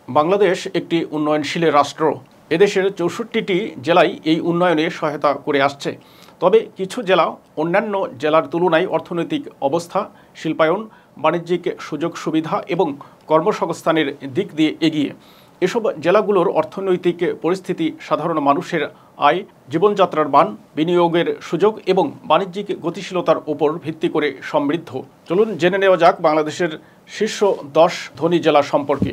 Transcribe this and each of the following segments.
বাংলাদেশ একটি উন্নয়নশীল রাষ্ট্র। এদেশের ৬৪টি জেলায় এই উন্নয়নে সহায়তা করে আসছে। তবে কিছু জেলা অন্যান্য জেলার তুলনায় অর্থনৈতিক অবস্থা, শিল্পায়ন, বাণিজ্যিক সুযোগ সুবিধা এবং কর্মসংস্থানের দিক দিয়ে এগিয়ে। এসব জেলাগুলোর অর্থনৈতিক পরিস্থিতি সাধারণ মানুষের আয়, জীবনযাত্রার মান, বিনিয়োগের সুযোগ এবং বাণিজ্যিক গতিশীলতার উপর ভিত্তি করে সমৃদ্ধ। চলুন জেনে নেওয়া যাক বাংলাদেশের শীর্ষ 10 ধনী জেলা সম্পর্কে।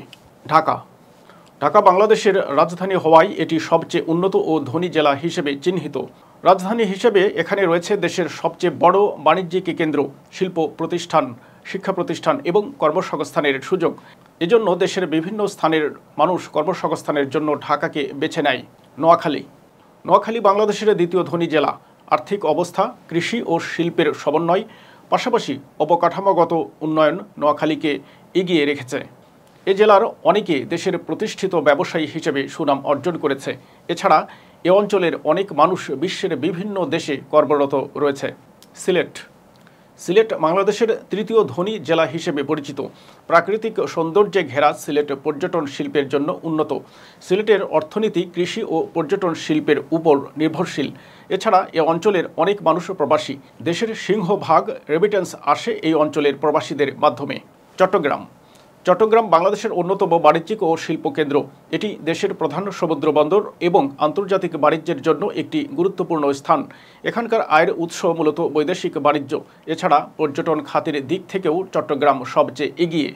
ঢাকা বাংলাদেশের রাজধানী হওয়ায় এটি সবচেয়ে উন্নত ও ধনী জেলা হিসেবে চিহ্নিত। রাজধানী হিসেবে এখানে রয়েছে দেশের সবচেয়ে বড় বাণিজ্যিক কেন্দ্র, শিল্প প্রতিষ্ঠান, শিক্ষা প্রতিষ্ঠান এবং কর্মসংস্থানের সুযোগ। এজন্য দেশের বিভিন্ন স্থানের মানুষ কর্মসংস্থানের জন্য ঢাকাকে বেছে নেয়। নোয়াখালী বাংলাদেশের দ্বিতীয় ধনী জেলা। আর্থিক অবস্থা, কৃষি ও শিল্পের সমন্বয়, পাশাপাশি অবকাঠামোগত উন্নয়ন নোয়াখালীকে এগিয়ে রেখেছে। এ জেলার অনেকে দেশের প্রতিষ্ঠিত ব্যবসায়ী হিসেবে সুনাম অর্জন করেছে। এছাড়া এ অঞ্চলের অনেক মানুষ বিশ্বের বিভিন্ন দেশে কর্মরত রয়েছে। সিলেট বাংলাদেশের তৃতীয় ধনী জেলা হিসেবে পরিচিত। প্রাকৃতিক সৌন্দর্যে ঘেরা সিলেট পর্যটন শিল্পের জন্য উন্নত। সিলেটের অর্থনীতি কৃষি ও পর্যটন শিল্পের উপর নির্ভরশীল। এছাড়া এ অঞ্চলের অনেক মানুষ প্রবাসী। দেশের সিংহভাগ রেমিটেন্স আসে এই অঞ্চলের প্রবাসীদের মাধ্যমে। চট্টগ্রাম বাংলাদেশের অন্যতম বাণিজ্যিক ও শিল্প কেন্দ্র। এটি দেশের প্রধান সমুদ্র বন্দর এবং আন্তর্জাতিক বাণিজ্যের জন্য একটি গুরুত্বপূর্ণ স্থান। এখানকার আয়ের উৎস মূলত বৈদেশিক বাণিজ্য। এছাড়া পর্যটন খাতের দিক থেকেও চট্টগ্রাম সবচেয়ে এগিয়ে।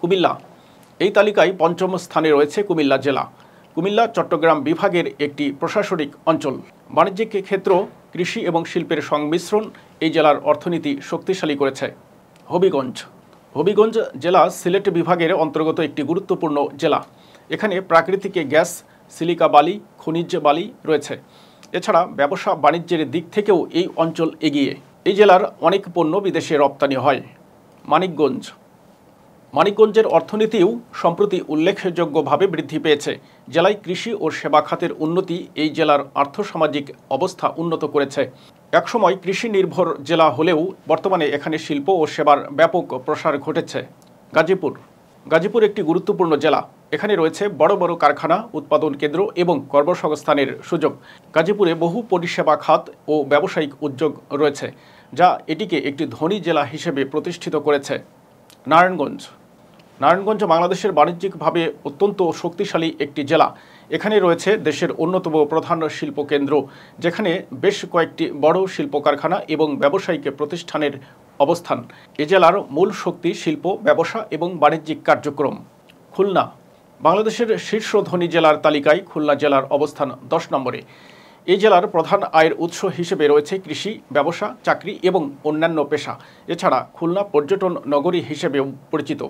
কুমিল্লা এই তালিকায় ৫ম স্থানে রয়েছে কুমিল্লা জেলা। কুমিল্লা চট্টগ্রাম বিভাগের একটি প্রশাসনিক অঞ্চল। বাণিজ্যিক ক্ষেত্র, কৃষি এবং শিল্পের সংমিশ্রণ এই জেলার অর্থনীতি শক্তিশালী করেছে। হবিগঞ্জ জেলা সিলেট বিভাগের অন্তর্গত একটি গুরুত্বপূর্ণ জেলা। এখানে প্রাকৃতিক গ্যাস, সিলিকা বালি, খনিজ বালি রয়েছে। এছাড়া ব্যবসা বাণিজ্যের দিক থেকেও এই অঞ্চল এগিয়ে। এই জেলার অনেক পণ্য বিদেশে রপ্তানি হয়। মানিকগঞ্জের অর্থনীতিও সম্প্রতি উল্লেখযোগ্যভাবে বৃদ্ধি পেয়েছে। জেলায় কৃষি ও সেবা খাতের উন্নতি এই জেলার আর্থসামাজিক অবস্থা উন্নত করেছে। একসময় কৃষি নির্ভর জেলা হলেও বর্তমানে এখানে শিল্প ও সেবার ব্যাপক প্রসার ঘটেছে। গাজীপুর একটি গুরুত্বপূর্ণ জেলা। এখানে রয়েছে বড় বড় কারখানা, উৎপাদন কেন্দ্র এবং কর্মসংস্থানের সুযোগ। গাজীপুরে বহু পরিষেবা খাত ও ব্যবসায়িক উদ্যোগ রয়েছে, যা এটিকে একটি ধনী জেলা হিসেবে প্রতিষ্ঠিত করেছে। নারায়ণগঞ্জ বাংলাদেশের বাণিজ্যিকভাবে অত্যন্ত শক্তিশালী একটি জেলা। এখানে রয়েছে দেশের অন্যতম প্রধান শিল্প কেন্দ্র, যেখানে বেশ কয়েকটি বড় শিল্প কারখানা এবং ব্যবসায়িক প্রতিষ্ঠানের অবস্থান। এ জেলার মূল শক্তি শিল্প, ব্যবসা এবং বাণিজ্যিক কার্যক্রম। খুলনা বাংলাদেশের শীর্ষ ধনী জেলার তালিকায় খুলনা জেলার অবস্থান 10 নম্বরে। এই জেলার প্রধান আয়ের উৎস হিসেবে রয়েছে কৃষি, ব্যবসা, চাকরি এবং অন্যান্য পেশা। এছাড়া খুলনা পর্যটন নগরী হিসেবেও পরিচিত।